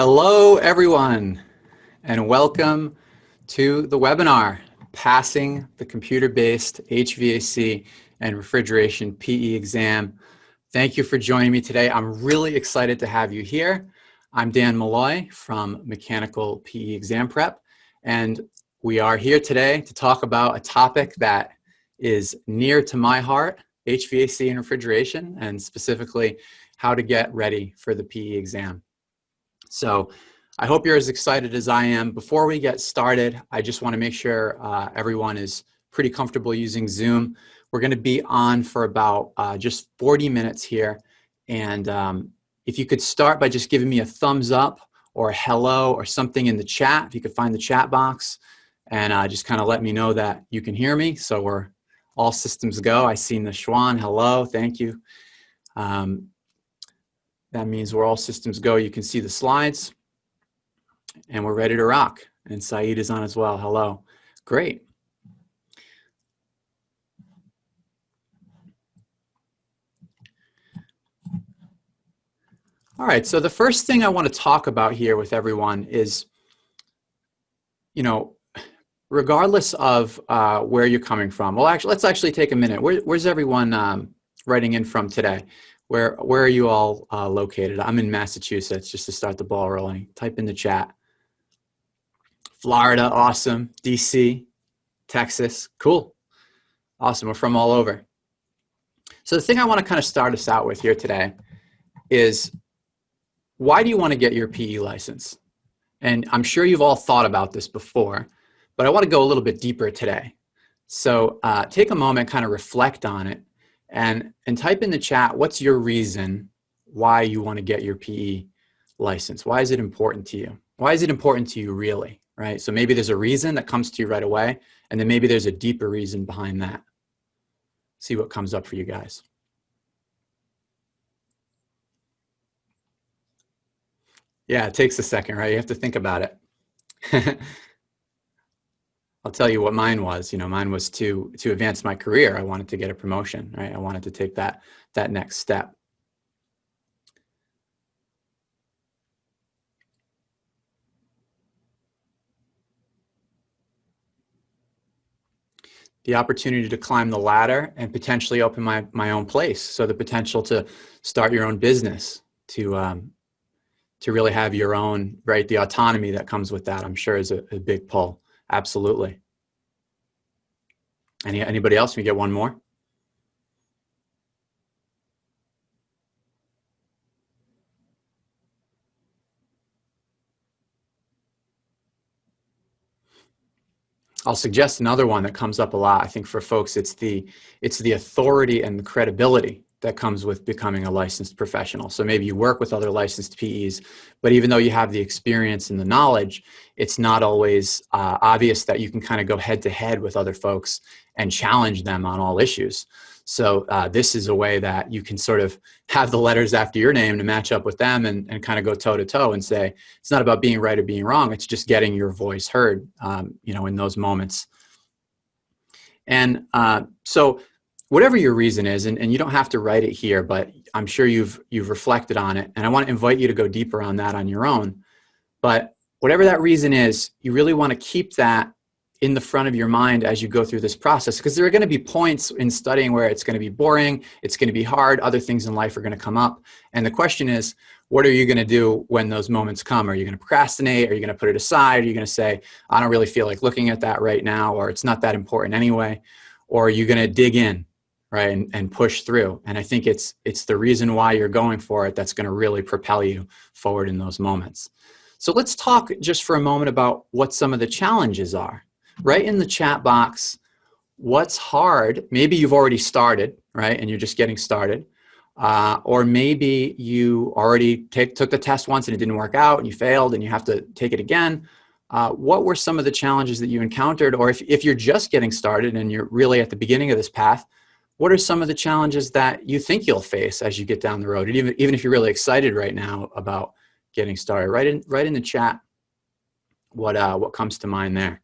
Hello, everyone, and welcome to the webinar, Passing the Computer-Based HVAC and Refrigeration PE Exam. Thank you for joining me today. I'm really excited to have you here. I'm Dan Malloy from Mechanical PE Exam Prep, and we are here today to talk about a topic that is near to my heart, HVAC and refrigeration, and specifically how to get ready for the PE exam. So I hope you're as excited as I am. Before we get started, I just want to make sure everyone is pretty comfortable using Zoom. We're going to be on for about just 40 minutes here. And if you could start by just giving me a thumbs up or a hello or something in the chat, if you could find the chat box, and just kind of let me know that you can hear me. So we're all systems go. I see Nashwan. Hello. Thank you. That means we're all systems go. You can see the slides and we're ready to rock. And Saeed is on as well. Hello. Great. All right. So the first thing I want to talk about here with everyone is, regardless of where you're coming from. Well, actually, let's actually take a minute. Where's everyone writing in from today? Where are you all located? I'm in Massachusetts, just to start the ball rolling. Type in the chat. Florida, awesome. DC, Texas, cool. Awesome, we're from all over. So the thing I want to kind of start us out with here today is, why do you want to get your PE license? And I'm sure you've all thought about this before, but I want to go a little bit deeper today. So take a moment, kind of reflect on it, and type in the chat, what's your reason why you want to get your PE license? Why is it important to you? Why is it important to you really, right? So maybe there's a reason that comes to you right away, and then maybe there's a deeper reason behind that. See what comes up for you guys. Yeah, it takes a second, right? You have to think about it. I'll tell you what mine was. Mine was to advance my career. I wanted to get a promotion, right? I wanted to take that next step. The opportunity to climb the ladder and potentially open my own place. So the potential to start your own business, to really have your own, right? The autonomy that comes with that, I'm sure, is a big pull. Absolutely. Anybody else? We get one more. I'll suggest another one that comes up a lot. I think for folks, it's the authority and the credibility that comes with becoming a licensed professional. So maybe you work with other licensed PEs, but even though you have the experience and the knowledge, it's not always obvious that you can kind of go head to head with other folks and challenge them on all issues. So this is a way that you can sort of have the letters after your name to match up with them and kind of go toe to toe and say, it's not about being right or being wrong. It's just getting your voice heard, in those moments. And so whatever your reason is, and you don't have to write it here, but I'm sure you've reflected on it. And I want to invite you to go deeper on that on your own. But whatever that reason is, you really want to keep that in the front of your mind as you go through this process, because there are going to be points in studying where it's going to be boring, it's going to be hard, other things in life are going to come up. And the question is, what are you going to do when those moments come? Are you going to procrastinate? Are you going to put it aside? Are you going to say, I don't really feel like looking at that right now, or it's not that important anyway? Or are you going to dig in, right, and push through? And I think it's the reason why you're going for it that's going to really propel you forward in those moments. So let's talk just for a moment about what some of the challenges are. Write in the chat box what's hard. Maybe you've already started, right, and you're just getting started. Or maybe you already took the test once and it didn't work out and you failed and you have to take it again. What were some of the challenges that you encountered? Or if you're just getting started and you're really at the beginning of this path, what are some of the challenges that you think you'll face as you get down the road? And even if you're really excited right now about getting started, write in the chat what comes to mind there.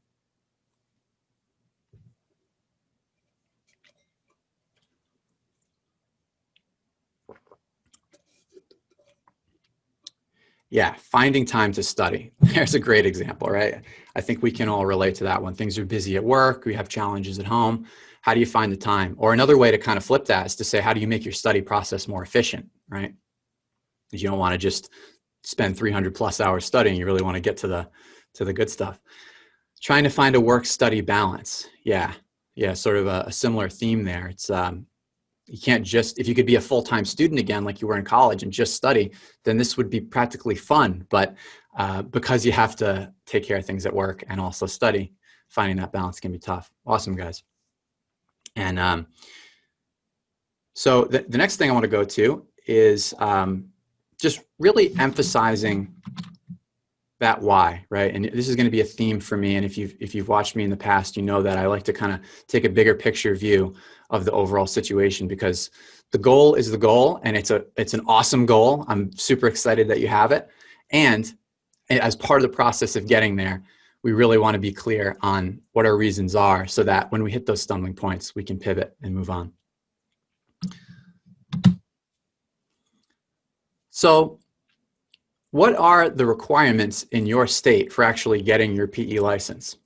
Yeah, finding time to study. There's a great example, right? I think we can all relate to that. When things are busy at work, we have challenges at home. How do you find the time? Or another way to kind of flip that is to say, how do you make your study process more efficient, right? Because you don't want to just spend 300 plus hours studying. You really want to get to the good stuff. Trying to find a work-study balance. Yeah, sort of a similar theme there. It's you can't just, if you could be a full-time student again like you were in college and just study, then this would be practically fun. But because you have to take care of things at work and also study, finding that balance can be tough. Awesome, guys. And so the next thing I want to go to is just really emphasizing that why, right? And this is going to be a theme for me. And if you've watched me in the past, you know that I like to kind of take a bigger picture view of the overall situation, because the goal is the goal, and it's an awesome goal. I'm super excited that you have it. And as part of the process of getting there, we really want to be clear on what our reasons are, so that when we hit those stumbling points, we can pivot and move on. So what are the requirements in your state for actually getting your PE license?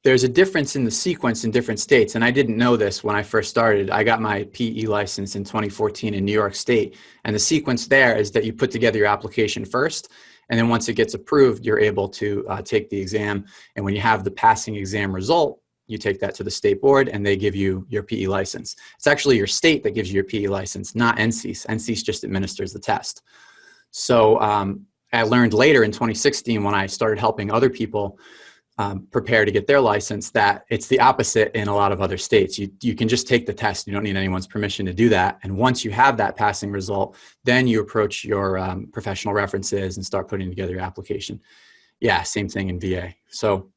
There's a difference in the sequence in different states, and I didn't know this when I first started. I got my PE license in 2014 in New York State, and the sequence there is that you put together your application first, and then once it gets approved, you're able to take the exam, and when you have the passing exam result, you take that to the state board and they give you your PE license. It's actually your state that gives you your PE license, not NCEAS. NCEAS just administers the test. So I learned later in 2016, when I started helping other people prepare to get their license, that it's the opposite in a lot of other states. You can just take the test. You don't need anyone's permission to do that. And once you have that passing result, then you approach your professional references and start putting together your application. Yeah, same thing in VA. So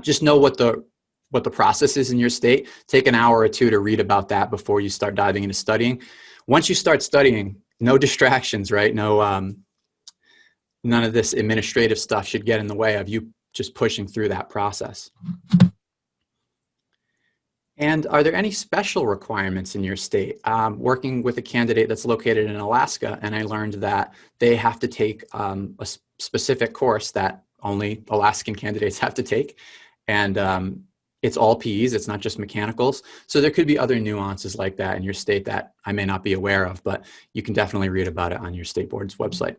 just know what the process is in your state. Take an hour or two to read about that before you start diving into studying. Once you start studying, no distractions, right? No, none of this administrative stuff should get in the way of you just pushing through that process. And are there any special requirements in your state? Working with a candidate that's located in Alaska, and I learned that they have to take a specific course that only Alaskan candidates have to take. And it's all PEs, it's not just mechanicals. So there could be other nuances like that in your state that I may not be aware of, but you can definitely read about it on your state board's website.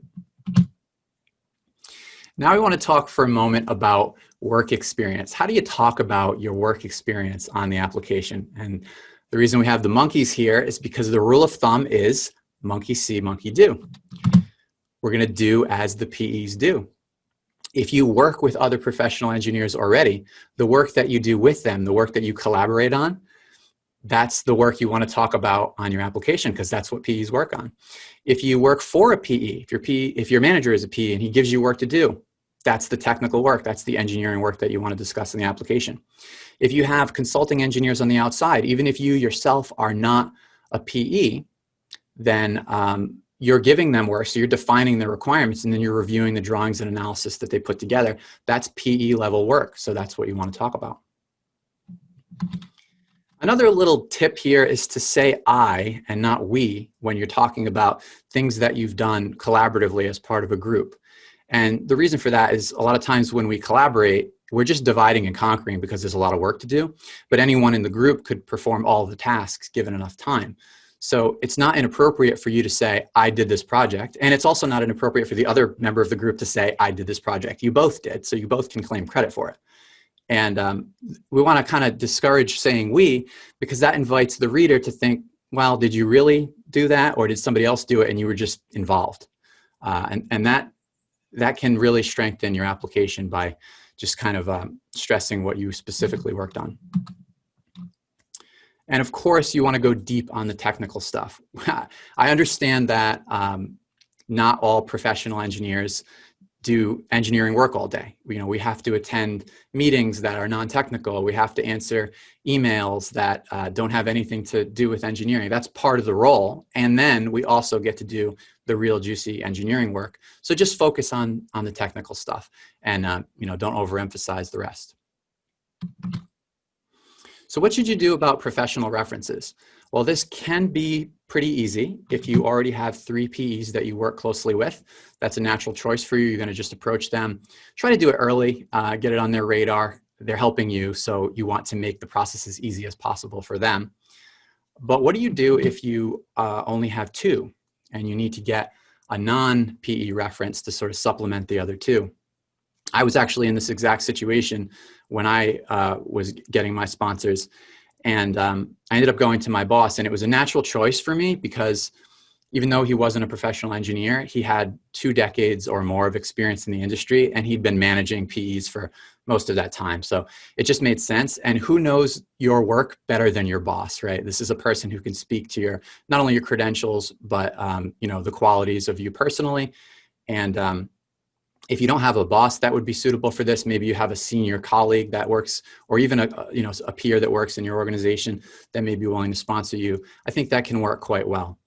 Now we want to talk for a moment about work experience. How do you talk about your work experience on the application? And the reason we have the monkeys here is because the rule of thumb is monkey see, monkey do. We're going to do as the PEs do. If you work with other professional engineers already, the work that you do with them, the work that you collaborate on, that's the work you want to talk about on your application, because that's what PEs work on. If you work for a PE, if your manager is a PE and he gives you work to do, that's the technical work, that's the engineering work that you want to discuss in the application. If you have consulting engineers on the outside, even if you yourself are not a PE, then you're giving them work, so you're defining the requirements, and then you're reviewing the drawings and analysis that they put together. That's PE level work, so that's what you want to talk about. Another little tip here is to say I and not we when you're talking about things that you've done collaboratively as part of a group. And the reason for that is a lot of times when we collaborate, we're just dividing and conquering because there's a lot of work to do, but anyone in the group could perform all of the tasks given enough time. So it's not inappropriate for you to say, I did this project. And it's also not inappropriate for the other member of the group to say, I did this project. You both did, so you both can claim credit for it. And we want to kind of discourage saying we, because that invites the reader to think, well, did you really do that? Or did somebody else do it and you were just involved? And that can really strengthen your application by just kind of stressing what you specifically worked on. And of course, you want to go deep on the technical stuff. I understand that not all professional engineers do engineering work all day. We have to attend meetings that are non-technical. We have to answer emails that don't have anything to do with engineering. That's part of the role. And then we also get to do the real juicy engineering work. So just focus on the technical stuff and don't overemphasize the rest. So what should you do about professional references? Well, this can be pretty easy if you already have 3 PEs that you work closely with. That's a natural choice for you. You're going to just approach them, try to do it early, get it on their radar. They're helping you, so you want to make the process as easy as possible for them. But what do you do if you only have 2 and you need to get a non-PE reference to sort of supplement the other 2? I was actually in this exact situation when I was getting my sponsors, and I ended up going to my boss, and it was a natural choice for me because even though he wasn't a professional engineer, he had 2 decades or more of experience in the industry, and he'd been managing PEs for most of that time. So it just made sense. And who knows your work better than your boss, right? This is a person who can speak to your, not only your credentials, but the qualities of you personally. And if you don't have a boss that would be suitable for this, maybe you have a senior colleague that works, or even a peer that works in your organization that may be willing to sponsor you. I think that can work quite well.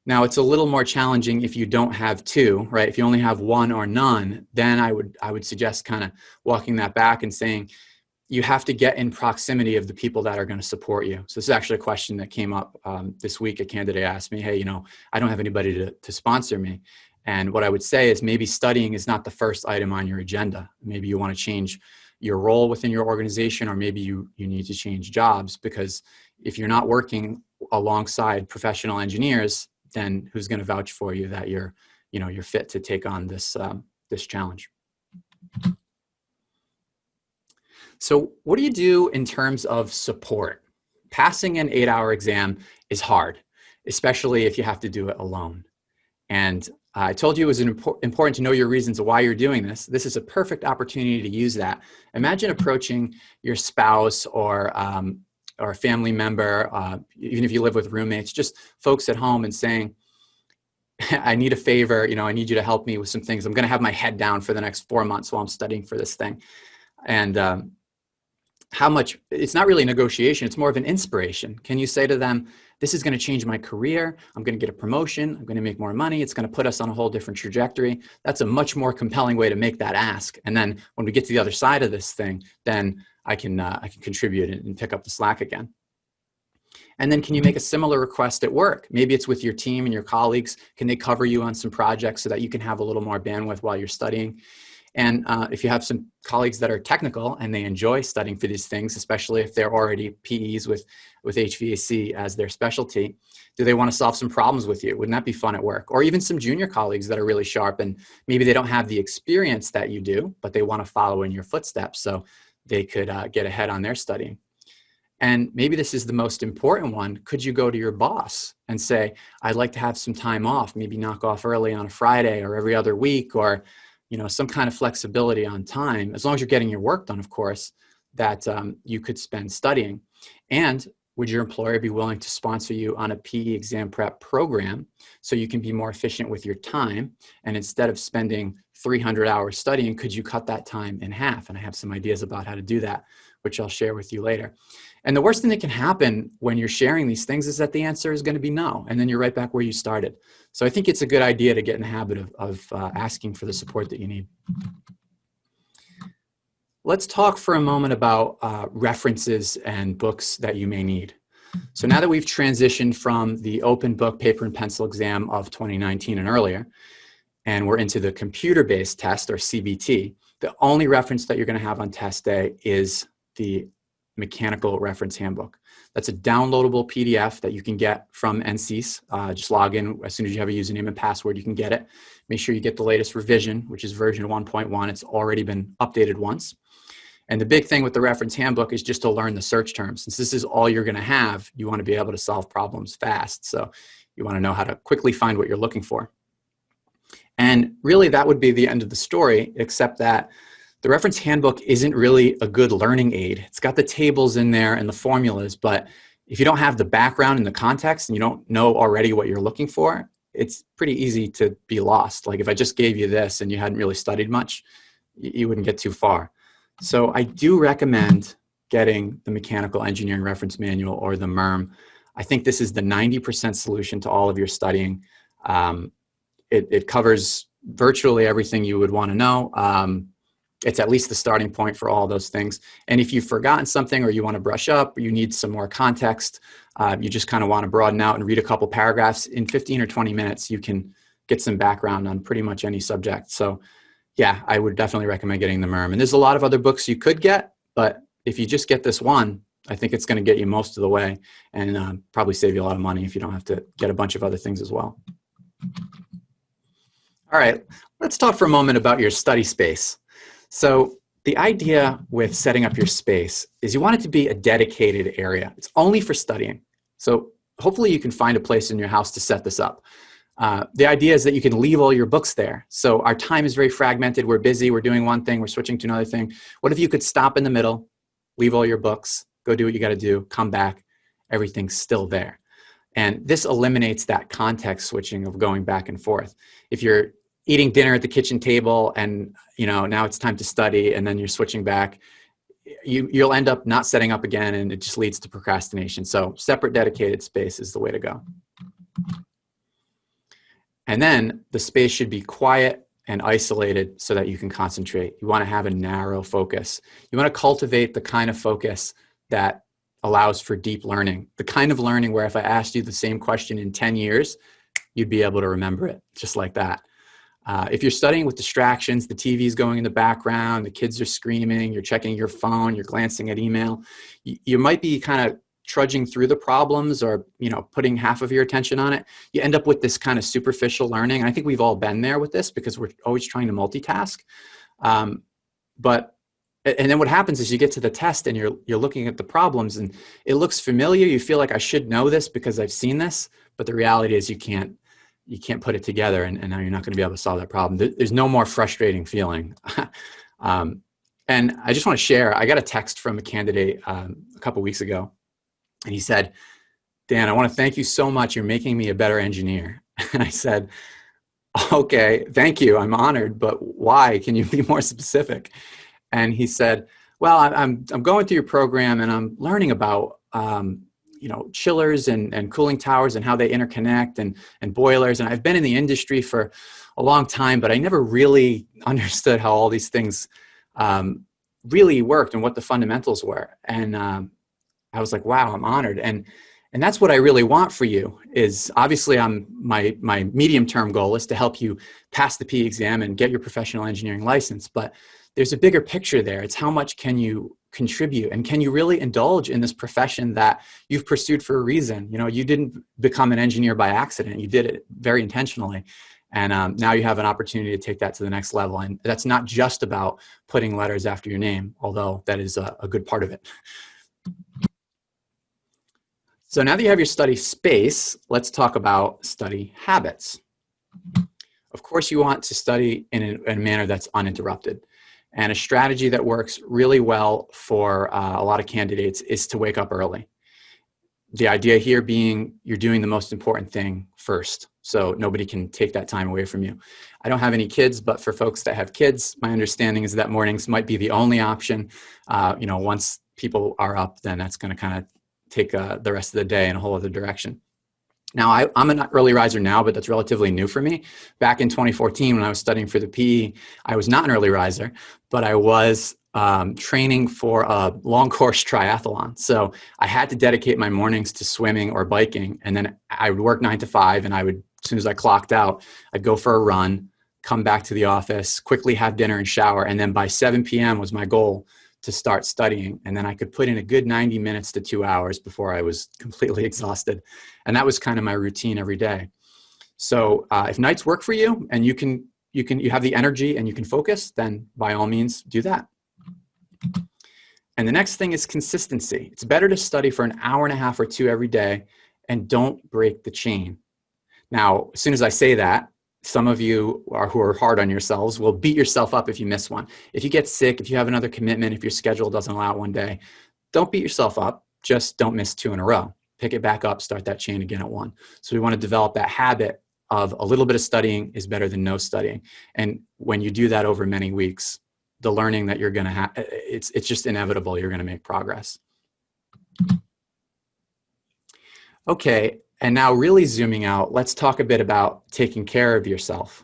Now, it's a little more challenging if you don't have 2, right? If you only have 1 or none, then I would suggest kind of walking that back and saying you have to get in proximity of the people that are going to support you. So this is actually a question that came up this week. A candidate asked me, hey, I don't have anybody to sponsor me. And what I would say is maybe studying is not the first item on your agenda. Maybe you want to change your role within your organization, or maybe you need to change jobs, because if you're not working alongside professional engineers, then who's going to vouch for you that you're fit to take on this challenge? So what do you do in terms of support? Passing an 8-hour exam is hard, especially if you have to do it alone. And I told you it was important to know your reasons why you're doing this. This is a perfect opportunity to use that. Imagine approaching your spouse or a family member, even if you live with roommates, just folks at home, and saying, I need a favor, I need you to help me with some things. I'm going to have my head down for the next 4 months while I'm studying for this thing. And how much, it's not really a negotiation, it's more of an inspiration. Can you say to them, this is going to change my career, I'm going to get a promotion, I'm going to make more money, it's going to put us on a whole different trajectory. That's a much more compelling way to make that ask. And then when we get to the other side of this thing, then I can contribute and pick up the slack again. And then can you make a similar request at work? Maybe it's with your team and your colleagues. Can they cover you on some projects so that you can have a little more bandwidth while you're studying? And if you have some colleagues that are technical and they enjoy studying for these things, especially if they're already PEs with HVAC as their specialty, do they want to solve some problems with you? Wouldn't that be fun at work? Or even some junior colleagues that are really sharp, and maybe they don't have the experience that you do, but they want to follow in your footsteps so they could get ahead on their studying. And maybe this is the most important one. Could you go to your boss and say, I'd like to have some time off, maybe knock off early on a Friday or every other week, or some kind of flexibility on time, as long as you're getting your work done, of course, that you could spend studying. And would your employer be willing to sponsor you on a PE exam prep program so you can be more efficient with your time? And instead of spending 300 hours studying, could you cut that time in half? And I have some ideas about how to do that, which I'll share with you later. And the worst thing that can happen when you're sharing these things is that the answer is going to be no. And then you're right back where you started. So I think it's a good idea to get in the habit of asking for the support that you need. Let's talk for a moment about references and books that you may need. So now that we've transitioned from the open book paper and pencil exam of 2019 and earlier, and we're into the computer-based test, or CBT, the only reference that you're going to have on test day is the Mechanical Reference Handbook. That's a downloadable PDF that you can get from NCEAS. Just log in as soon as you have a username and password, you can get it. Make sure you get the latest revision, which is version 1.1. It's already been updated once. And the big thing with the reference handbook is just to learn the search terms. Since this is all you're going to have, you want to be able to solve problems fast. So you want to know how to quickly find what you're looking for. And really, that would be the end of the story, except that the reference handbook isn't really a good learning aid. It's got the tables in there and the formulas, but if you don't have the background and the context and you don't know already what you're looking for, it's pretty easy to be lost. Like if I just gave you this and you hadn't really studied much, you wouldn't get too far. So I do recommend getting the Mechanical Engineering Reference Manual, or the MERM. I think this is the 90% solution to all of your studying. It covers virtually everything you would want to know. It's at least the starting point for all those things. And if you've forgotten something, or you want to brush up, or you need some more context, you just kind of want to broaden out and read a couple paragraphs. In 15 or 20 minutes, you can get some background on pretty much any subject. So yeah, I would definitely recommend getting the MERM. And there's a lot of other books you could get, but if you just get this one, I think it's going to get you most of the way and probably save you a lot of money if you don't have to get a bunch of other things as well. All right, let's talk for a moment about your study space. So the idea with setting up your space is you want it to be a dedicated area. It's only for studying. So hopefully you can find a place in your house to set this up. The idea is that you can leave all your books there. So our time is very fragmented. We're busy. We're doing one thing. We're switching to another thing. What if you could stop in the middle, leave all your books, go do what you got to do, come back, everything's still there. And this eliminates that context switching of going back and forth. If you're eating dinner at the kitchen table and now it's time to study and then you're switching back, you'll end up not setting up again and it just leads to procrastination. So separate dedicated space is the way to go. And then the space should be quiet and isolated so that you can concentrate. You want to have a narrow focus. You want to cultivate the kind of focus that allows for deep learning, the kind of learning where if I asked you the same question in 10 years, you'd be able to remember it just like that. If you're studying with distractions, the TV's going in the background, the kids are screaming, you're checking your phone, you're glancing at email, you might be kind of trudging through the problems or putting half of your attention on it. You end up with this kind of superficial learning. And I think we've all been there with this because we're always trying to multitask. And then what happens is you get to the test and you're looking at the problems and it looks familiar. You feel like I should know this because I've seen this, but the reality is you can't put it together and now you're not going to be able to solve that problem. There's no more frustrating feeling. And I just want to share, I got a text from a candidate a couple weeks ago and he said, Dan, I want to thank you so much. You're making me a better engineer. And I said, okay, thank you. I'm honored, but why? Can you be more specific? And he said, well, I'm going through your program and I'm learning about, chillers and cooling towers and how they interconnect and boilers. And I've been in the industry for a long time, but I never really understood how all these things really worked and what the fundamentals were. And I was like, wow, I'm honored. And that's what I really want for you is obviously my medium-term goal is to help you pass the PE exam and get your professional engineering license. But there's a bigger picture there. It's how much can you contribute and can you really indulge in this profession that you've pursued for a reason? You didn't become an engineer by accident. You did it very intentionally. And now you have an opportunity to take that to the next level. And that's not just about putting letters after your name, although that is a good part of it. So now that you have your study space, let's talk about study habits. Of course, you want to study in a manner that's uninterrupted. And a strategy that works really well for a lot of candidates is to wake up early. The idea here being you're doing the most important thing first, so nobody can take that time away from you. I don't have any kids, but for folks that have kids, my understanding is that mornings might be the only option. Once people are up, then that's going to kind of take the rest of the day in a whole other direction. Now, I'm an early riser now, but that's relatively new for me. Back in 2014, when I was studying for the PE, I was not an early riser, but I was training for a long course triathlon. So I had to dedicate my mornings to swimming or biking. And then I would work 9 to 5. And as soon as I clocked out, I'd go for a run, come back to the office, quickly have dinner and shower. And then by 7 p.m. was my goal to start studying. And then I could put in a good 90 minutes to 2 hours before I was completely exhausted. And that was kind of my routine every day. So if nights work for you and you have the energy and you can focus, then by all means do that. And the next thing is consistency. It's better to study for an hour and a half or 2 every day and don't break the chain. Now, as soon as I say that, some of you who are hard on yourselves will beat yourself up if you miss one. If you get sick, if you have another commitment, if your schedule doesn't allow it one day, don't beat yourself up. Just don't miss 2 in a row. Pick it back up, start that chain again at 1. So we want to develop that habit of a little bit of studying is better than no studying. And when you do that over many weeks, the learning that you're going to have, it's just inevitable. You're going to make progress. Okay. And now really zooming out, let's talk a bit about taking care of yourself.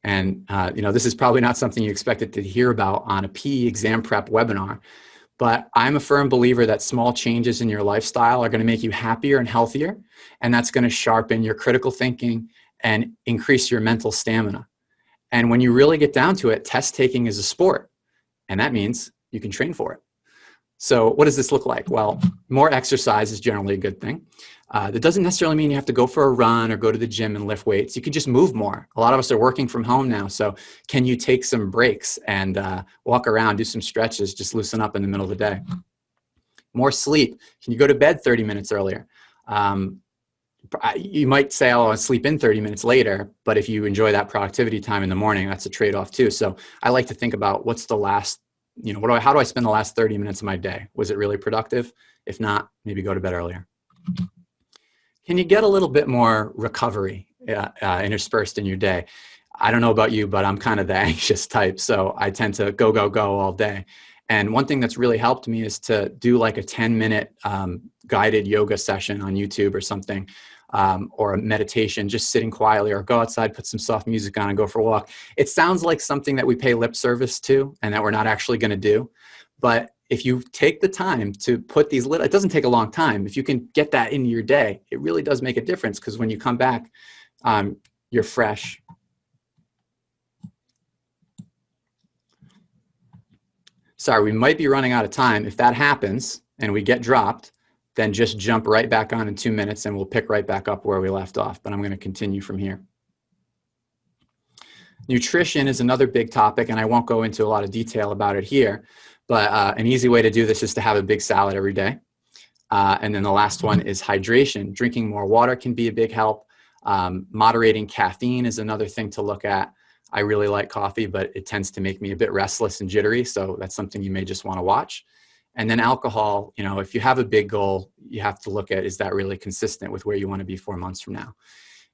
And, this is probably not something you expected to hear about on a PE exam prep webinar, But I'm a firm believer that small changes in your lifestyle are going to make you happier and healthier, and that's going to sharpen your critical thinking and increase your mental stamina. And when you really get down to it, test taking is a sport, and that means you can train for it. So what does this look like? Well, more exercise is generally a good thing. That doesn't necessarily mean you have to go for a run or go to the gym and lift weights. You could just move more. A lot of us are working from home now. So can you take some breaks and walk around, do some stretches, just loosen up in the middle of the day? More sleep. Can you go to bed 30 minutes earlier? You might say, oh, I'll sleep in 30 minutes later, but if you enjoy that productivity time in the morning, that's a trade-off too. So I like to think about what's the last, how do I spend the last 30 minutes of my day? Was it really productive? If not, maybe go to bed earlier. Can you get a little bit more recovery interspersed in your day? I don't know about you, but I'm kind of the anxious type. So I tend to go all day. And one thing that's really helped me is to do like a 10-minute guided yoga session on YouTube or something, or a meditation, just sitting quietly, or go outside, put some soft music on and go for a walk. It sounds like something that we pay lip service to and that we're not actually going to do. But if you take the time to put these it doesn't take a long time. If you can get that into your day, it really does make a difference, because when you come back, you're fresh. Sorry, we might be running out of time. If that happens and we get dropped, then just jump right back on in 2 minutes and we'll pick right back up where we left off. But I'm going to continue from here. Nutrition is another big topic, and I won't go into a lot of detail about it here. But an easy way to do this is to have a big salad every day. And then the last one is hydration. Drinking more water can be a big help. Moderating caffeine is another thing to look at. I really like coffee, but it tends to make me a bit restless and jittery. So that's something you may just want to watch. And then alcohol, if you have a big goal, you have to look at, is that really consistent with where you want to be 4 months from now?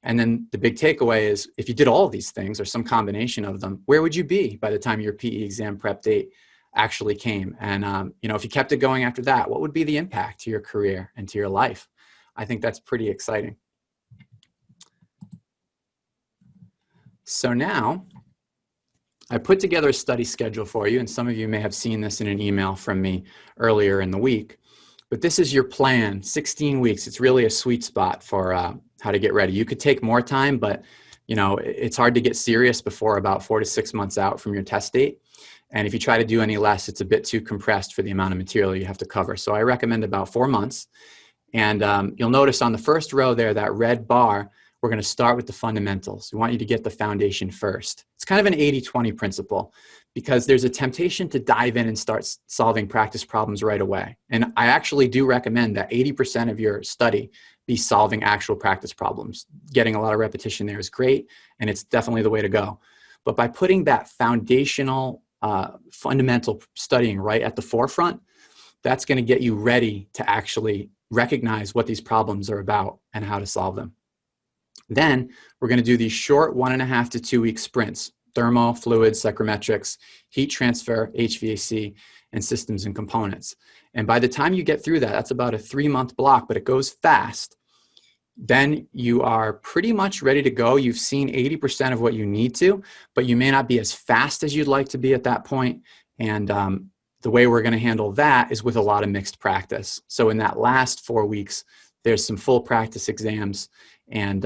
And then the big takeaway is, if you did all of these things or some combination of them, where would you be by the time your PE exam prep date actually came? And, if you kept it going after that, what would be the impact to your career and to your life? I think that's pretty exciting. So now I put together a study schedule for you, and some of you may have seen this in an email from me earlier in the week, but this is your plan, 16 weeks. It's really a sweet spot for how to get ready. You could take more time, but it's hard to get serious before about 4 to 6 months out from your test date. And if you try to do any less, it's a bit too compressed for the amount of material you have to cover. So I recommend about 4 months. And you'll notice on the first row there, that red bar, we're going to start with the fundamentals. We want you to get the foundation first. It's kind of an 80-20 principle, because there's a temptation to dive in and start solving practice problems right away. And I actually do recommend that 80% of your study be solving actual practice problems. Getting a lot of repetition there is great, and it's definitely the way to go. But by putting that foundational, fundamental studying right at the forefront, that's going to get you ready to actually recognize what these problems are about and how to solve them. Then we're going to do these short 1.5 to 2 week sprints: thermo, fluids, psychrometrics, heat transfer, HVAC, and systems and components. And by the time you get through that, that's about a 3-month block, but it goes fast. Then you are pretty much ready to go. You've seen 80% of what you need to, but you may not be as fast as you'd like to be at that point. And the way we're going to handle that is with a lot of mixed practice. So in that last 4 weeks, there's some full practice exams and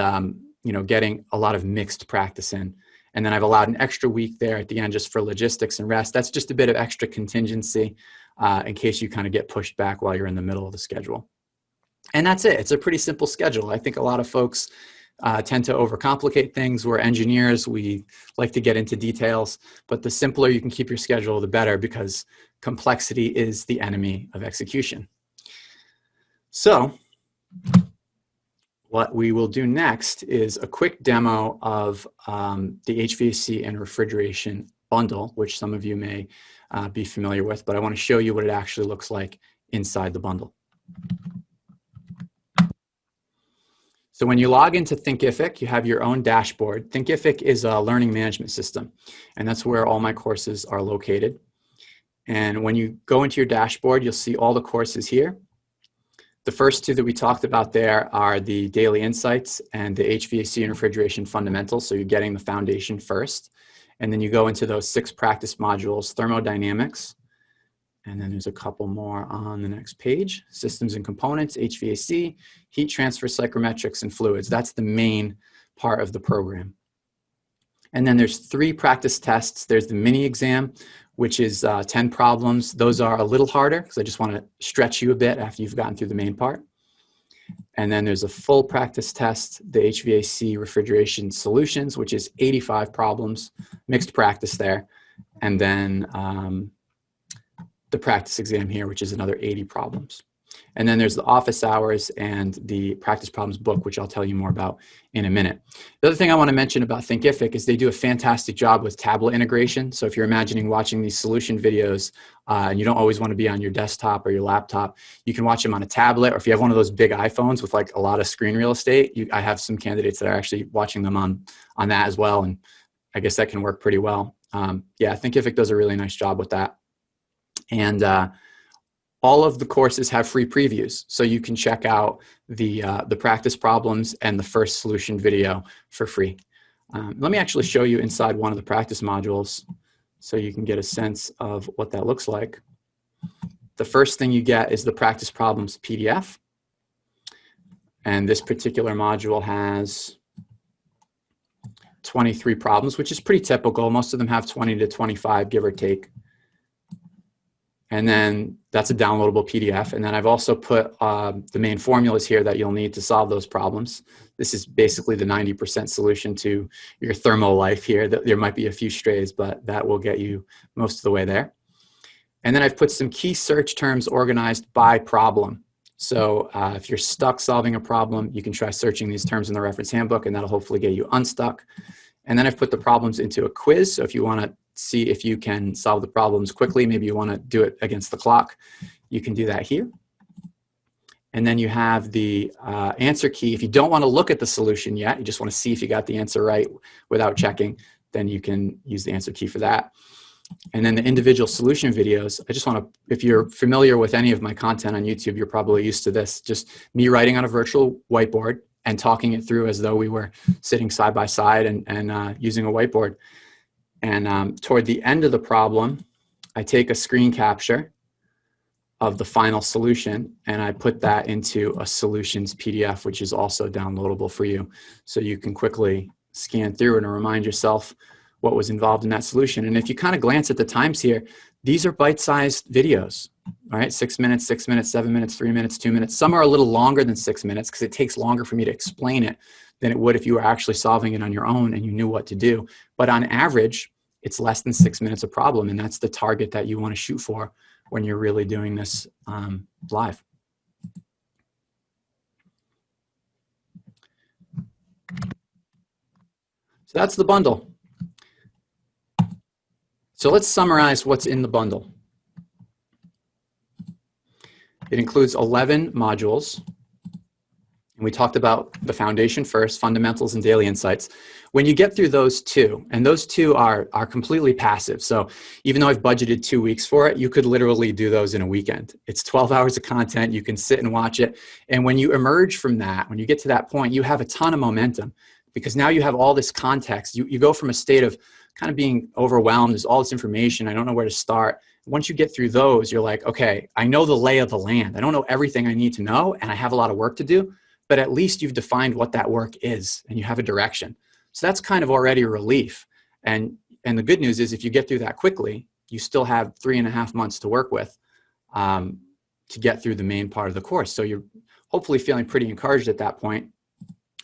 getting a lot of mixed practice in. And then I've allowed an extra week there at the end just for logistics and rest. That's just a bit of extra contingency in case you kind of get pushed back while you're in the middle of the schedule. And that's it. It's a pretty simple schedule. I think a lot of folks tend to overcomplicate things. We're engineers. We like to get into details. But the simpler you can keep your schedule, the better, because complexity is the enemy of execution. So what we will do next is a quick demo of the HVAC and refrigeration bundle, which some of you may be familiar with, but I want to show you what it actually looks like inside the bundle. So when you log into Thinkific, you have your own dashboard. Thinkific is a learning management system, and that's where all my courses are located. And when you go into your dashboard, you'll see all the courses here. The first two that we talked about there are the daily insights and the HVAC and refrigeration fundamentals. So you're getting the foundation first. And then you go into those 6 practice modules: thermodynamics, And then there's a couple more on the next page. Systems and components, HVAC, heat transfer, psychrometrics, and fluids. That's the main part of the program. And then there's 3 practice tests. There's the mini exam, which is 10 problems. Those are a little harder because I just want to stretch you a bit after you've gotten through the main part. And then there's a full practice test, the HVAC refrigeration solutions, which is 85 problems, mixed practice there. And then the practice exam here, which is another 80 problems. And then there's the office hours and the practice problems book, which I'll tell you more about in a minute. The other thing I want to mention about Thinkific is they do a fantastic job with tablet integration. So if you're imagining watching these solution videos and you don't always want to be on your desktop or your laptop, you can watch them on a tablet, or if you have one of those big iPhones with like a lot of screen real estate, I have some candidates that are actually watching them on that as well. And I guess that can work pretty well. Yeah, Thinkific does a really nice job with that. And all of the courses have free previews, so you can check out the practice problems and the first solution video for free. Let me actually show you inside one of the practice modules so you can get a sense of what that looks like. The first thing you get is the practice problems PDF. And this particular module has 23 problems, which is pretty typical. Most of them have 20 to 25, give or take. And then that's a downloadable PDF. And then I've also put the main formulas here that you'll need to solve those problems. This is basically the 90% solution to your thermal life here. There might be a few strays, but that will get you most of the way there. And then I've put some key search terms organized by problem. So if you're stuck solving a problem, you can try searching these terms in the reference handbook, and that'll hopefully get you unstuck. And then I've put the problems into a quiz. So if you want to see if you can solve the problems quickly, maybe you want to do it against the clock, you can do that here. And then you have the answer key. If you don't want to look at the solution yet, you just want to see if you got the answer right without checking, then you can use the answer key for that. And then the individual solution videos, I just want to, if you're familiar with any of my content on YouTube, you're probably used to this, just me writing on a virtual whiteboard and talking it through as though we were sitting side by side and using a whiteboard. And toward the end of the problem, I take a screen capture of the final solution and I put that into a solutions PDF, which is also downloadable for you. So you can quickly scan through and remind yourself what was involved in that solution. And if you kind of glance at the times here, these are bite-sized videos, all right? 6 minutes, 6 minutes, 7 minutes, 3 minutes, 2 minutes. Some are a little longer than 6 minutes because it takes longer for me to explain it than it would if you were actually solving it on your own and you knew what to do. But on average, it's less than 6 minutes a problem, and that's the target that you want to shoot for when you're really doing this live. So that's the bundle. So let's summarize what's in the bundle. It includes 11 modules. And we talked about the foundation first, fundamentals and daily insights. When you get through those two, and those two are completely passive. So even though I've budgeted 2 weeks for it, you could literally do those in a weekend. It's 12 hours of content. You can sit and watch it. And when you emerge from that, when you get to that point, you have a ton of momentum because now you have all this context. You go from a state of kind of being overwhelmed. There's all this information. I don't know where to start. Once you get through those, you're like, okay, I know the lay of the land. I don't know everything I need to know, and I have a lot of work to do. But at least you've defined what that work is and you have a direction. So that's kind of already a relief. And the good news is if you get through that quickly, you still have 3.5 months to work with to get through the main part of the course. So you're hopefully feeling pretty encouraged at that point.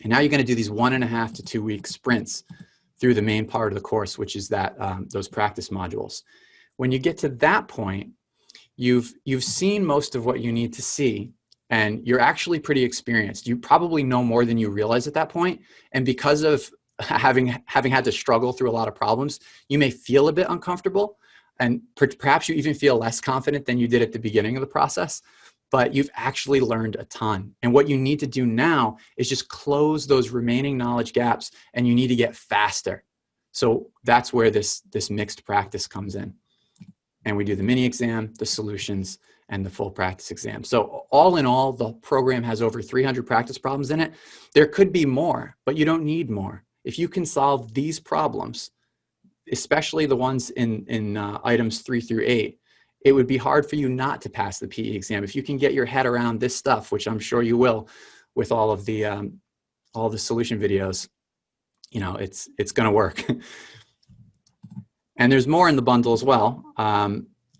And now you're going to do these 1.5 to 2 week sprints through the main part of the course, which is that those practice modules. When you get to that point, you've seen most of what you need to see. And you're actually pretty experienced. You probably know more than you realize at that point. And because of having had to struggle through a lot of problems, you may feel a bit uncomfortable. And perhaps you even feel less confident than you did at the beginning of the process. But you've actually learned a ton. And what you need to do now is just close those remaining knowledge gaps, and you need to get faster. So that's where this mixed practice comes in. And we do the mini exam, the solutions, and the full practice exam. So all in all, the program has over 300 practice problems in it. There could be more, but you don't need more. If you can solve these problems, especially the ones in items 3 through 8, it would be hard for you not to pass the PE exam. If you can get your head around this stuff, which I'm sure you will with all the solution videos, you know, it's going to work. And there's more in the bundle as well.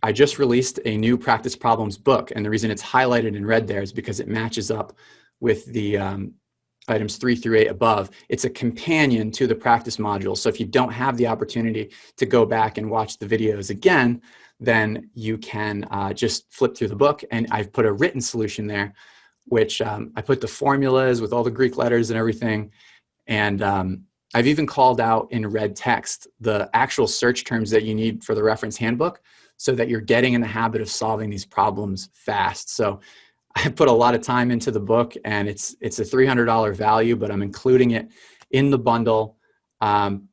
I just released a new practice problems book, and the reason it's highlighted in red there is because it matches up with the items 3 through 8 above. It's a companion to the practice module. So if you don't have the opportunity to go back and watch the videos again, then you can just flip through the book, and I've put a written solution there, which I put the formulas with all the Greek letters and everything. And I've even called out in red text the actual search terms that you need for the reference handbook so that you're getting in the habit of solving these problems fast. So I put a lot of time into the book, and it's a $300 value, but I'm including it in the bundle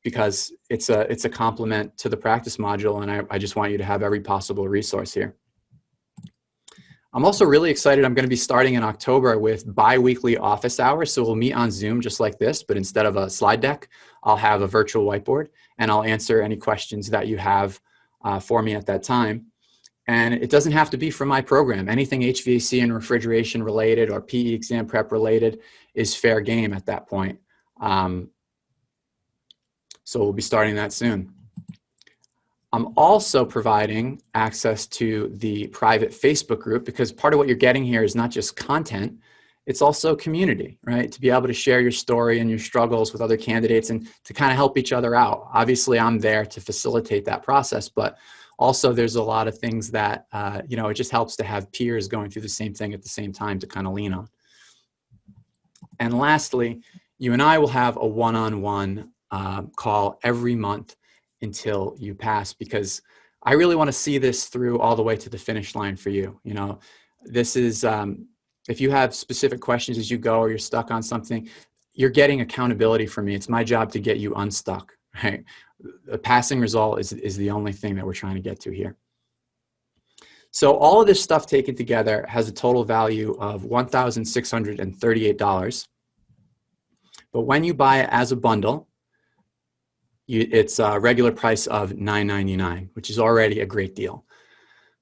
because it's a complement to the practice module, and I just want you to have every possible resource here. I'm also really excited. I'm going to be starting in October with bi-weekly office hours. So we'll meet on Zoom just like this, but instead of a slide deck, I'll have a virtual whiteboard, and I'll answer any questions that you have for me at that time. And it doesn't have to be from my program. Anything HVAC and refrigeration related or PE exam prep related is fair game at that point. So we'll be starting that soon. I'm also providing access to the private Facebook group, because part of what you're getting here is not just content, it's also community, right? To be able to share your story and your struggles with other candidates and to kind of help each other out. Obviously, I'm there to facilitate that process, but also there's a lot of things that, you know, it just helps to have peers going through the same thing at the same time to kind of lean on. And lastly, you and I will have a one-on-one call every month until you pass, because I really want to see this through all the way to the finish line for you. You know, this is, if you have specific questions as you go or you're stuck on something, you're getting accountability from me. It's my job to get you unstuck, right? A passing result is the only thing that we're trying to get to here. So all of this stuff taken together has a total value of $1,638. But when you buy it as a bundle, it's a regular price of $9.99, which is already a great deal.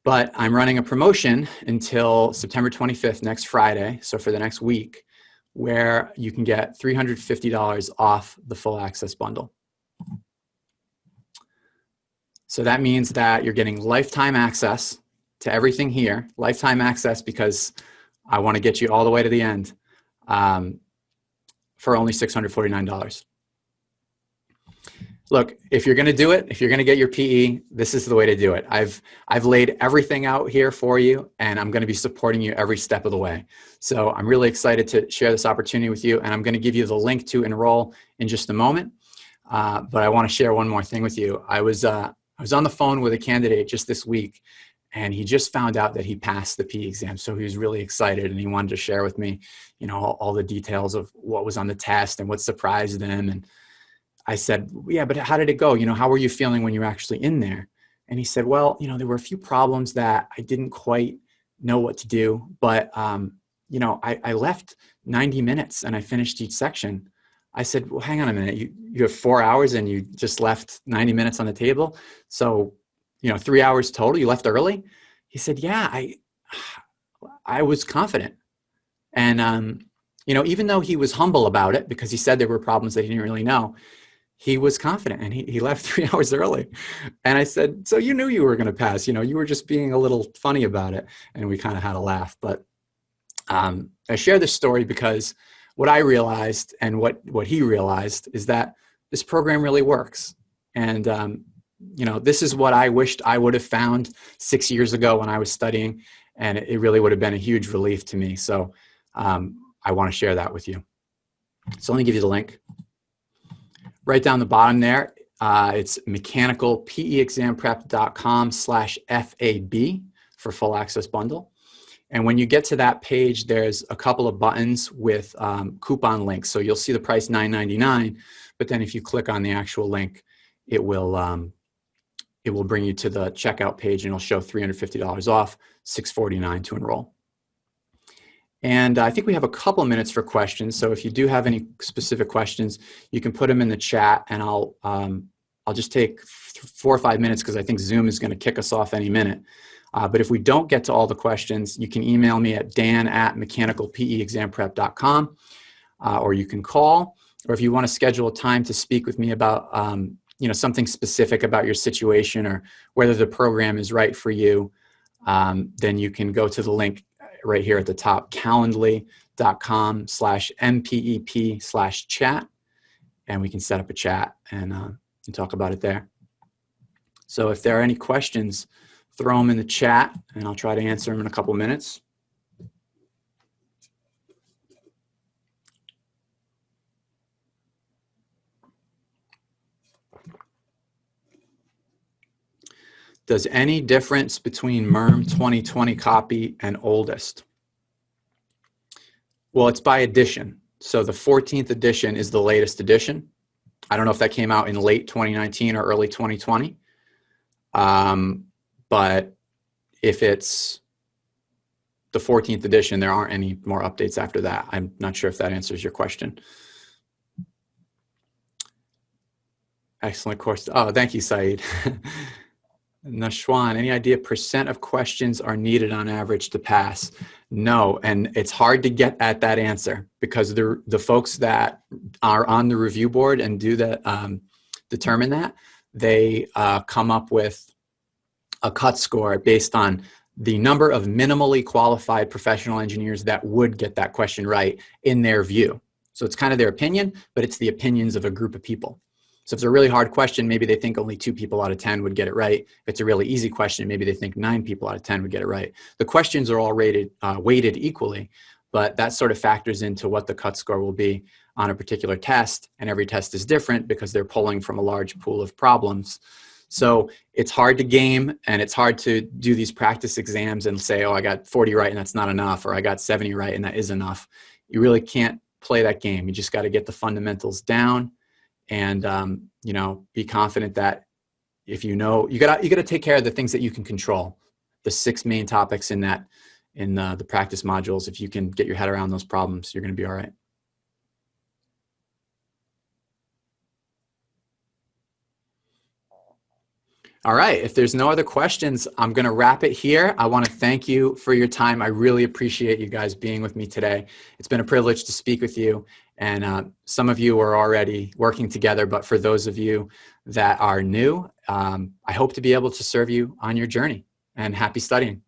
But I'm running a promotion until September 25th, next Friday, so for the next week, where you can get $350 off the full access bundle. So that means that you're getting lifetime access to everything here, lifetime access because I want to get you all the way to the end for only $649. Look, if you're going to do it, if you're going to get your PE, this is the way to do it. I've laid everything out here for you, and I'm going to be supporting you every step of the way. So I'm really excited to share this opportunity with you, and I'm going to give you the link to enroll in just a moment. But I want to share one more thing with you. I was on the phone with a candidate just this week, and he just found out that he passed the PE exam. So he was really excited, and he wanted to share with me, you know, all the details of what was on the test and what surprised him. And I said, yeah, but how did it go? You know, how were you feeling when you were actually in there? And he said, well, you know, there were a few problems that I didn't quite know what to do, but, you know, I left 90 minutes and I finished each section. I said, well, hang on a minute. You have 4 hours and you just left 90 minutes on the table. So, you know, 3 hours total, you left early. He said, yeah, I was confident. And, you know, even though he was humble about it because he said there were problems that he didn't really know, he was confident, and he left 3 hours early. And I said, so you knew you were going to pass, you know, you were just being a little funny about it. And we kind of had a laugh. But I share this story because what I realized and what he realized is that this program really works. And, you know, this is what I wished I would have found 6 years ago when I was studying. And it really would have been a huge relief to me. So I want to share that with you. So let me give you the link. Right down the bottom there, it's mechanicalpeexamprep.com/FAB for full access bundle. And when you get to that page, there's a couple of buttons with coupon links. So you'll see the price $9.99, but then if you click on the actual link, it will bring you to the checkout page, and it'll show $350 off, $649 to enroll. And I think we have a couple of minutes for questions. So if you do have any specific questions, you can put them in the chat, and I'll I'll just take 4 or 5 minutes because I think Zoom is going to kick us off any minute. But if we don't get to all the questions, you can email me at dan@mechanicalpeexamprep.com, or you can call, or if you want to schedule a time to speak with me about something specific about your situation or whether the program is right for you, then you can go to the link right here at the top, calendly.com/mpep/chat, and we can set up a chat and talk about it there. So if there are any questions, throw them in the chat and I'll try to answer them in a couple minutes. Does any difference between MERM 2020 copy and oldest? Well, it's by edition. So the 14th edition is the latest edition. I don't know if that came out in late 2019 or early 2020. But if it's the 14th edition, there aren't any more updates after that. I'm not sure if that answers your question. Excellent course. Oh, thank you, Saeed. Nashwan, any idea percent of questions are needed on average to pass? No, and it's hard to get at that answer because the folks that are on the review board and do that, determine that, they come up with a cut score based on the number of minimally qualified professional engineers that would get that question right in their view. So it's kind of their opinion, but it's the opinions of a group of people. So if it's a really hard question, maybe they think only 2 people out of 10 would get it right. If it's a really easy question, maybe they think 9 people out of 10 would get it right. The questions are all weighted equally, but that sort of factors into what the cut score will be on a particular test. And every test is different because they're pulling from a large pool of problems. So it's hard to game, and it's hard to do these practice exams and say, oh, I got 40 right and that's not enough, or I got 70 right and that is enough. You really can't play that game. You just got to get the fundamentals down and, be confident that if you got to take care of the things that you can control, the 6 main topics in the practice modules. If you can get your head around those problems, you're going to be all right. All right, if there's no other questions, I'm going to wrap it here. I want to thank you for your time. I really appreciate you guys being with me today. It's been a privilege to speak with you. And some of you are already working together, but for those of you that are new, I hope to be able to serve you on your journey, and happy studying.